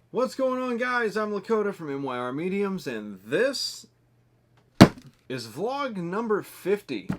What's going on, guys? I'm Lakota from Meyer Mediums, and this is vlog number 50.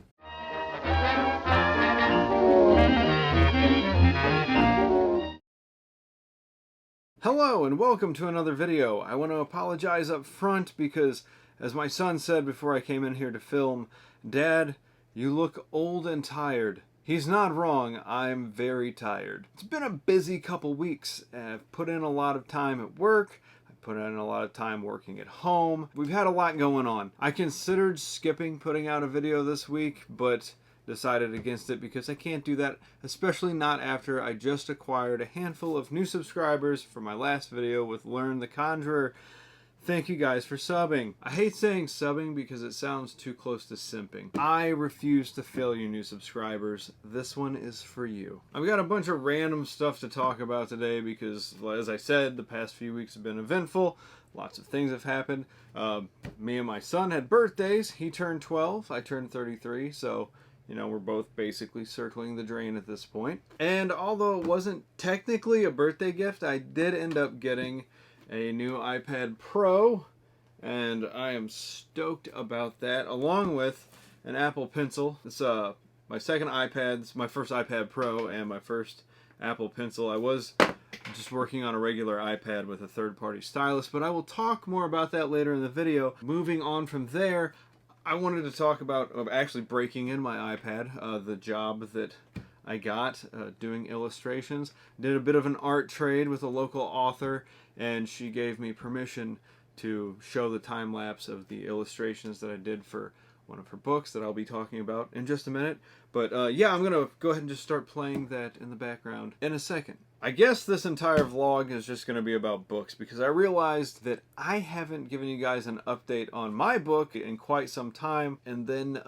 Hello and welcome to another video. I want to apologize up front because, as my son said before I came in here to film, Dad, you look old and tired. He's not wrong, I'm very tired. It's been a busy couple weeks. I've put in a lot of time at work. I've put in a lot of time working at home. We've had a lot going on. I considered skipping putting out a video this week, but decided against it because I can't do that, especially not after I just acquired a handful of new subscribers for my last video with Learn the Conjurer. Thank you guys for subbing. I hate saying subbing because it sounds too close to simping. I refuse to fail you new subscribers. This one is for you. I've got a bunch of random stuff to talk about today because, as I said, the past few weeks have been eventful. Lots of things have happened. Me and my son had birthdays. He turned 12. I turned 33. So, you know, we're both basically circling the drain at this point. And although it wasn't technically a birthday gift, I did end up getting a new iPad Pro, and I am stoked about that, along with an Apple Pencil. It's my second iPad. It's my first iPad Pro and my first Apple Pencil. I was just working on a regular iPad with a third-party stylus, but I will talk more about that later in the video. Moving on from there, I wanted to talk about actually breaking in my iPad, the job that I got doing illustrations. Did a bit of an art trade with a local author, and she gave me permission to show the time lapse of the illustrations that I did for one of her books that I'll be talking about in just a minute. But yeah, I'm gonna go ahead and just start playing that in the background in a second. I guess this entire vlog is just gonna be about books because I realized that I haven't given you guys an update on my book in quite some time, and then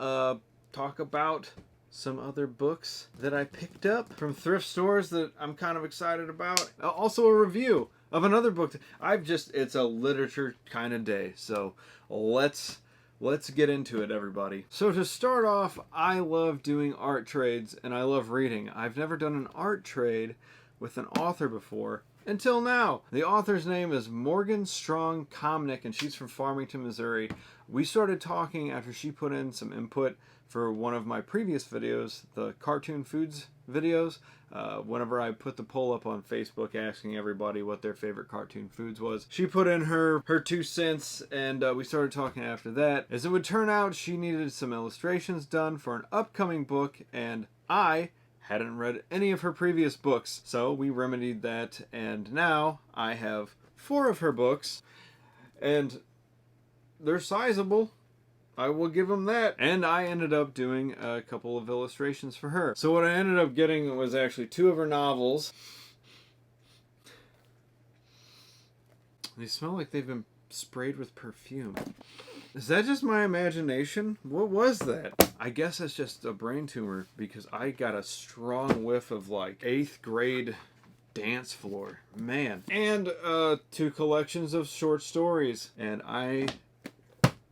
talk about some other books that I picked up from thrift stores that I'm kind of excited about. Also a review of another book. It's a literature kind of day. So let's get into it, everybody. So to start off, I love doing art trades and I love reading. I've never done an art trade with an author before until now. The author's name is Morgan Strong Comnick, and she's from Farmington, Missouri. We started talking after she put in some input for one of my previous videos, the cartoon foods videos. Whenever I put the poll up on Facebook asking everybody what their favorite cartoon foods was, she put in her 2 cents, and we started talking after that. As it would turn out, she needed some illustrations done for an upcoming book, and I hadn't read any of her previous books, so we remedied that, and now I have 4 of her books, and they're sizable. I will give them that. And I ended up doing a couple of illustrations for her. So what I ended up getting was actually 2 of her novels. They smell like they've been sprayed with perfume. Is that just my imagination? What was that? I guess it's just a brain tumor because I got a strong whiff of like 8th grade dance floor. Man. And 2 collections of short stories. And I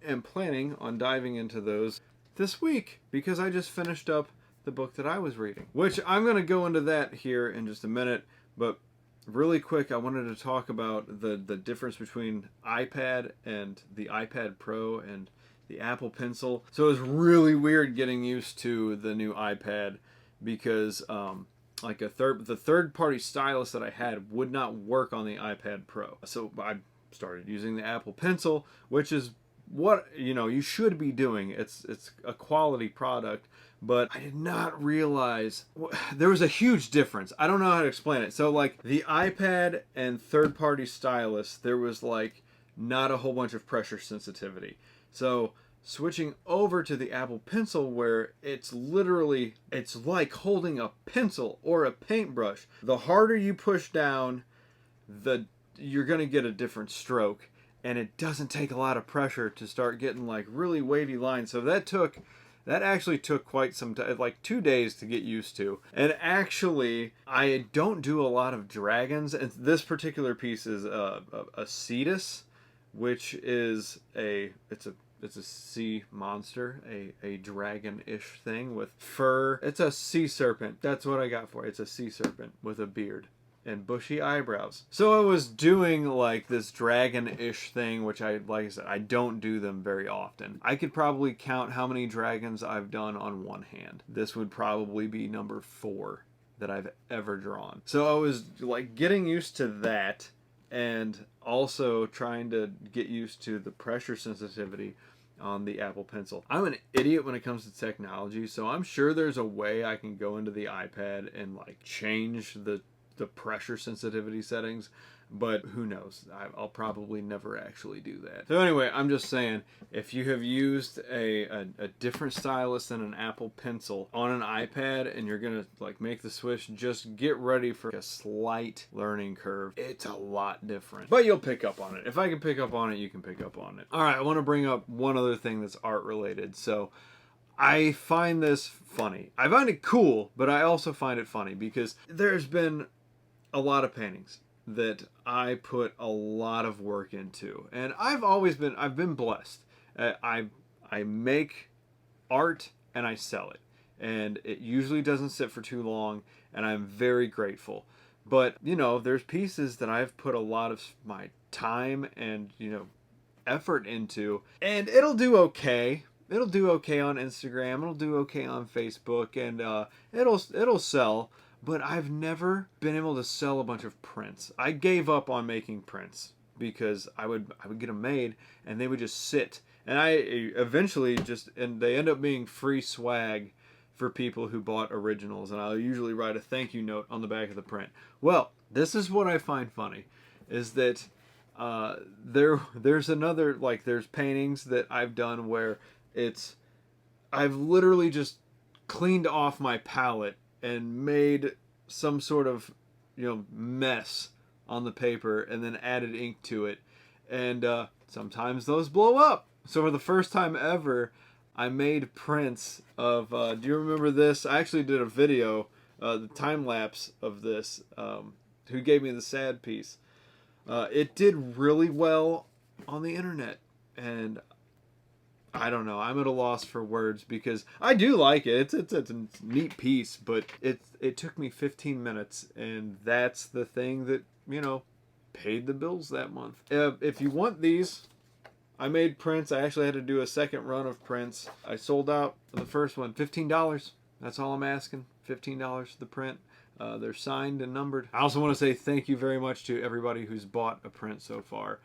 am planning on diving into those this week because I just finished up the book that I was reading, which I'm going to go into that here in just a minute. But really quick, I wanted to talk about the difference between iPad and the iPad Pro and the Apple Pencil. So it was really weird getting used to the new iPad because like the third-party stylus that I had would not work on the iPad Pro. So I started using the Apple Pencil, which is what, you know, you should be doing. It's a quality product, but I did not realize there was a huge difference. I don't know how to explain it. So like the iPad and third-party stylus, there was like not a whole bunch of pressure sensitivity. So switching over to the Apple Pencil, where it's like holding a pencil or a paintbrush. The harder you push down, you're gonna get a different stroke. And it doesn't take a lot of pressure to start getting like really wavy lines. So that actually took quite some time, like 2 days to get used to. And actually, I don't do a lot of dragons. And this particular piece is a cetus, which is it's a sea monster, a dragon-ish thing with fur. It's a sea serpent. That's what I got for it. It's a sea serpent with a beard. and bushy eyebrows. So I was doing like this dragon-ish thing, which like I said, I don't do them very often. I could probably count how many dragons I've done on one hand. This would probably be number 4 that I've ever drawn. So I was like getting used to that, and also trying to get used to the pressure sensitivity on the Apple Pencil. I'm an idiot when it comes to technology, so I'm sure there's a way I can go into the iPad and like change the pressure sensitivity settings, but who knows? I'll probably never actually do that. So anyway, I'm just saying, if you have used a different stylus than an Apple Pencil on an iPad and you're gonna like make the switch, just get ready for a slight learning curve. It's a lot different, but you'll pick up on it. If I can pick up on it, you can pick up on it. All right, I want to bring up one other thing that's art related. So I find this funny. I find it cool, but I also find it funny because there's been a lot of paintings that I put a lot of work into, and I've been blessed. I make art and I sell it, and it usually doesn't sit for too long, and I'm very grateful. But you know, there's pieces that I've put a lot of my time and effort into, and it'll do okay. It'll do okay on Instagram. It'll do okay on Facebook, and it'll sell. But I've never been able to sell a bunch of prints. I gave up on making prints because I would get them made and they would just sit. And I eventually they end up being free swag for people who bought originals. And I'll usually write a thank you note on the back of the print. Well, this is what I find funny, is that there's another, like there's paintings that I've done where I've literally just cleaned off my palette and made some sort of mess on the paper and then added ink to it, and sometimes those blow up. So for the first time ever, I made prints of do you remember this? I actually did a video, the time lapse of this, who gave me the sad piece. It did really well on the internet, and I don't know. I'm at a loss for words because I do like it. It's a neat piece, but it took me 15 minutes, and that's the thing that paid the bills that month. If you want these, I made prints. I actually had to do a second run of prints. I sold out the first one, $15. That's all I'm asking. $15 for the print. They're signed and numbered. I also want to say thank you very much to everybody who's bought a print so far.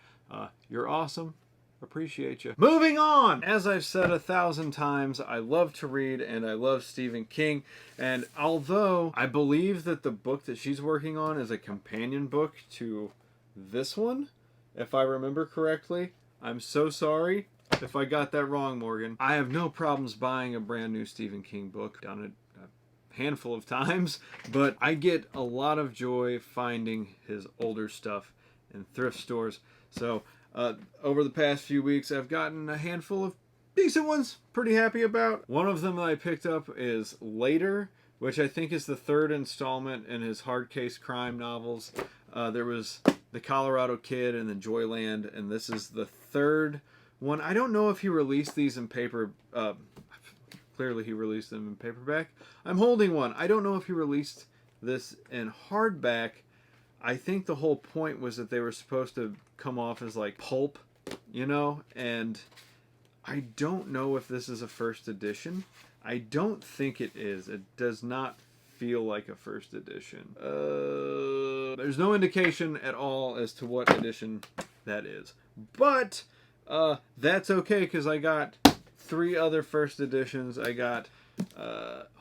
You're awesome. Appreciate you. Moving on! As I've said 1,000 times, I love to read and I love Stephen King. And although I believe that the book that she's working on is a companion book to this one, if I remember correctly, I'm so sorry if I got that wrong, Morgan. I have no problems buying a brand new Stephen King book. Done it a handful of times, but I get a lot of joy finding his older stuff in thrift stores. So over the past few weeks, I've gotten a handful of decent ones, pretty happy about. One of them that I picked up is Later, which I think is the 3rd installment in his hard case crime novels. There was The Colorado Kid and The Joyland, and this is the 3rd one. I don't know if he released these in paper. Clearly he released them in paperback. I'm holding one. I don't know if he released this in hardback. I think the whole point was that they were supposed to come off as like pulp, and I don't know if this is a first edition. I don't think it is. It does not feel like a first edition. There's no indication at all as to what edition that is. But that's okay, because I got 3 other first editions. I got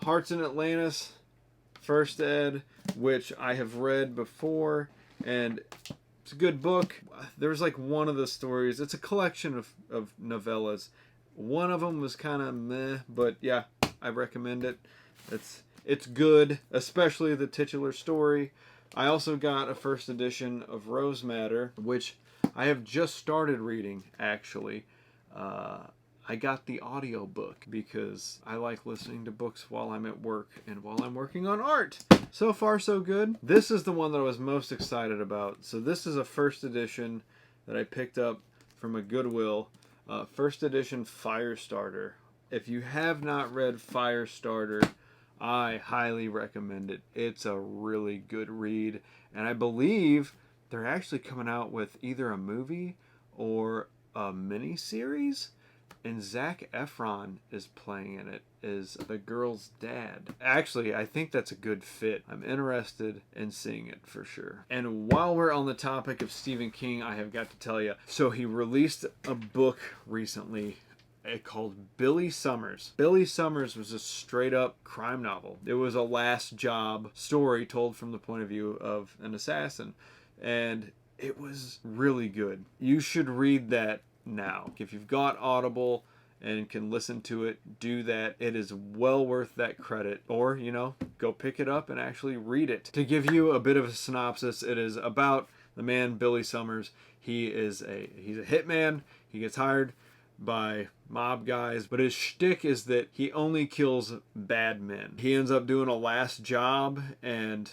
Hearts in Atlantis, First Ed, which I have read before, and it's a good book. There's like one of the stories, it's a collection of novellas. One of them was kind of meh, but yeah, I recommend it. It's good, especially the titular story. I also got a first edition of Rose Matter, which I have just started reading, actually. I got the audiobook because I like listening to books while I'm at work and while I'm working on art. So far, so good. This is the one that I was most excited about. So this is a first edition that I picked up from a Goodwill. First edition Firestarter. If you have not read Firestarter, I highly recommend it. It's a really good read, and I believe they're actually coming out with either a movie or a mini series, and Zac Efron is playing in it as the girl's dad. Actually, I think that's a good fit. I'm interested in seeing it for sure. And while we're on the topic of Stephen King, I have got to tell you, so he released a book recently called Billy Summers. Billy Summers was a straight up crime novel. It was a last job story told from the point of view of an assassin, and it was really good. You should read that now. If you've got Audible and can listen to it, do that. It is well worth that credit. Or, you know, go pick it up and actually read it. To give you a bit of a synopsis, it is about the man Billy Summers. He's a hitman. He gets hired by mob guys, but his shtick is that he only kills bad men. He ends up doing a last job, and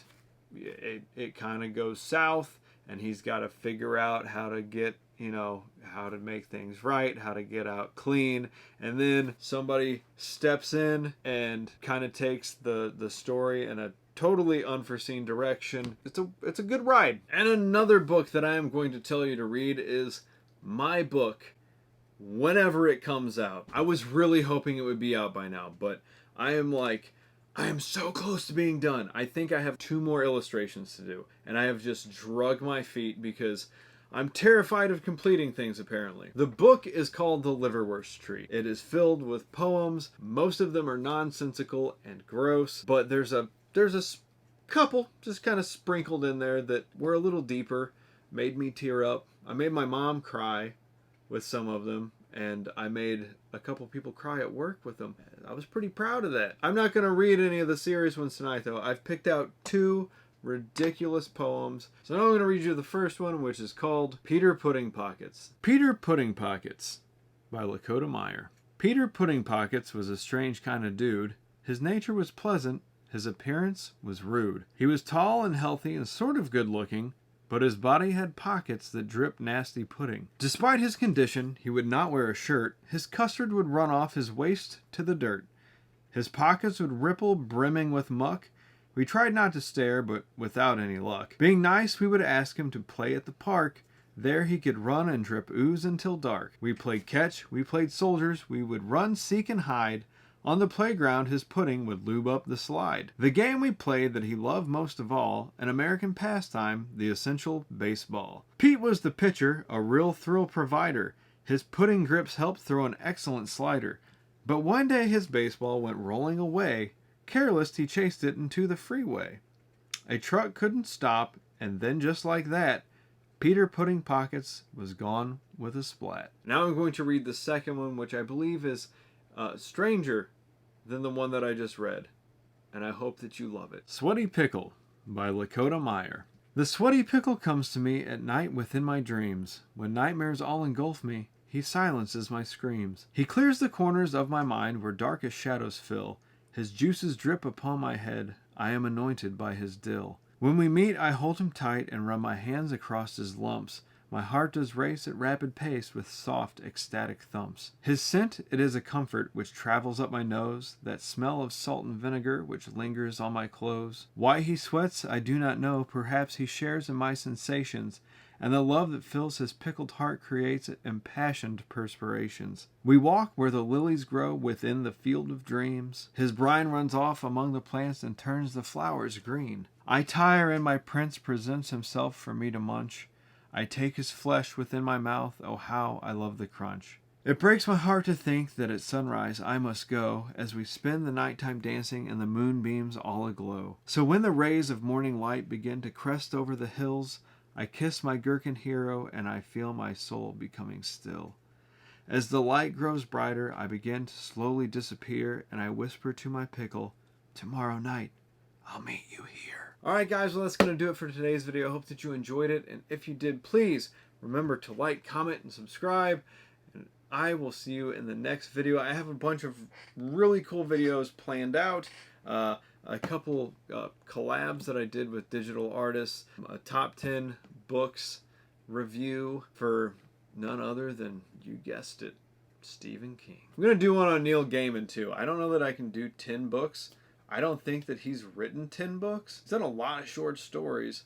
it kind of goes south, and he's got to figure out how to get, you know, how to make things right, how to get out clean, and then somebody steps in and kind of takes the story in a totally unforeseen direction. It's a good ride. And another book that I am going to tell you to read is my book, whenever it comes out. I was really hoping it would be out by now, but I am so close to being done. I think I have 2 more illustrations to do, and I have just drug my feet because I'm terrified of completing things, apparently. The book is called The Liverwurst Tree. It is filled with poems. Most of them are nonsensical and gross, but there's a couple just kind of sprinkled in there that were a little deeper, made me tear up. I made my mom cry with some of them, and I made a couple people cry at work with them. I was pretty proud of that. I'm not going to read any of the series ones tonight, though. I've picked out 2 ridiculous poems. So now I'm going to read you the first one, which is called Peter Pudding Pockets. Peter Pudding Pockets by Lakota Meyer. Peter Pudding Pockets was a strange kind of dude. His nature was pleasant. His appearance was rude. He was tall and healthy and sort of good looking, but his body had pockets that dripped nasty pudding. Despite his condition, he would not wear a shirt. His custard would run off his waist to the dirt. His pockets would ripple, brimming with muck. We tried not to stare, but without any luck. Being nice, we would ask him to play at the park. There he could run and drip ooze until dark. We played catch, we played soldiers, we would run, seek, and hide. On the playground, his pudding would lube up the slide. The game we played that he loved most of all, an American pastime, the essential baseball. Pete was the pitcher, a real thrill provider. His pudding grips helped throw an excellent slider. But one day his baseball went rolling away. Careless, he chased it into the freeway. A truck couldn't stop, and then just like that, Peter Pudding Pockets was gone with a splat. Now I'm going to read the second one, which I believe is stranger than the one that I just read, and I hope that you love it. Sweaty Pickle by Lakota Meyer. The sweaty pickle comes to me at night within my dreams. When nightmares all engulf me, he silences my screams. He clears the corners of my mind where darkest shadows fill. His juices drip upon my head. I am anointed by his dill. When we meet, I hold him tight and run my hands across his lumps. My heart does race at rapid pace with soft, ecstatic thumps. His scent, it is a comfort which travels up my nose, that smell of salt and vinegar which lingers on my clothes. Why he sweats, I do not know. Perhaps he shares in my sensations, and the love that fills his pickled heart creates impassioned perspirations. We walk where the lilies grow within the field of dreams. His brine runs off among the plants and turns the flowers green. I tire and my prince presents himself for me to munch. I take his flesh within my mouth, oh how I love the crunch. It breaks my heart to think that at sunrise I must go, as we spend the nighttime dancing and the moonbeams all aglow. So when the rays of morning light begin to crest over the hills, I kiss my gherkin hero and I feel my soul becoming still. As the light grows brighter, I begin to slowly disappear, and I whisper to my pickle, tomorrow night, I'll meet you here. Alright guys, well that's going to do it for today's video. I hope that you enjoyed it, and if you did, please remember to like, comment, and subscribe, and I will see you in the next video. I have a bunch of really cool videos planned out, a couple collabs that I did with digital artists, a top 10 books review for none other than, you guessed it, Stephen King. I'm going to do one on Neil Gaiman too. I don't know that I can do 10 books, I don't think that he's written 10 books. He's done a lot of short stories.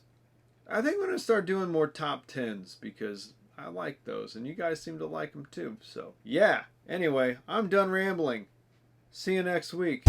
I think I'm going to start doing more top 10s because I like those, and you guys seem to like them too. So, yeah. Anyway, I'm done rambling. See you next week.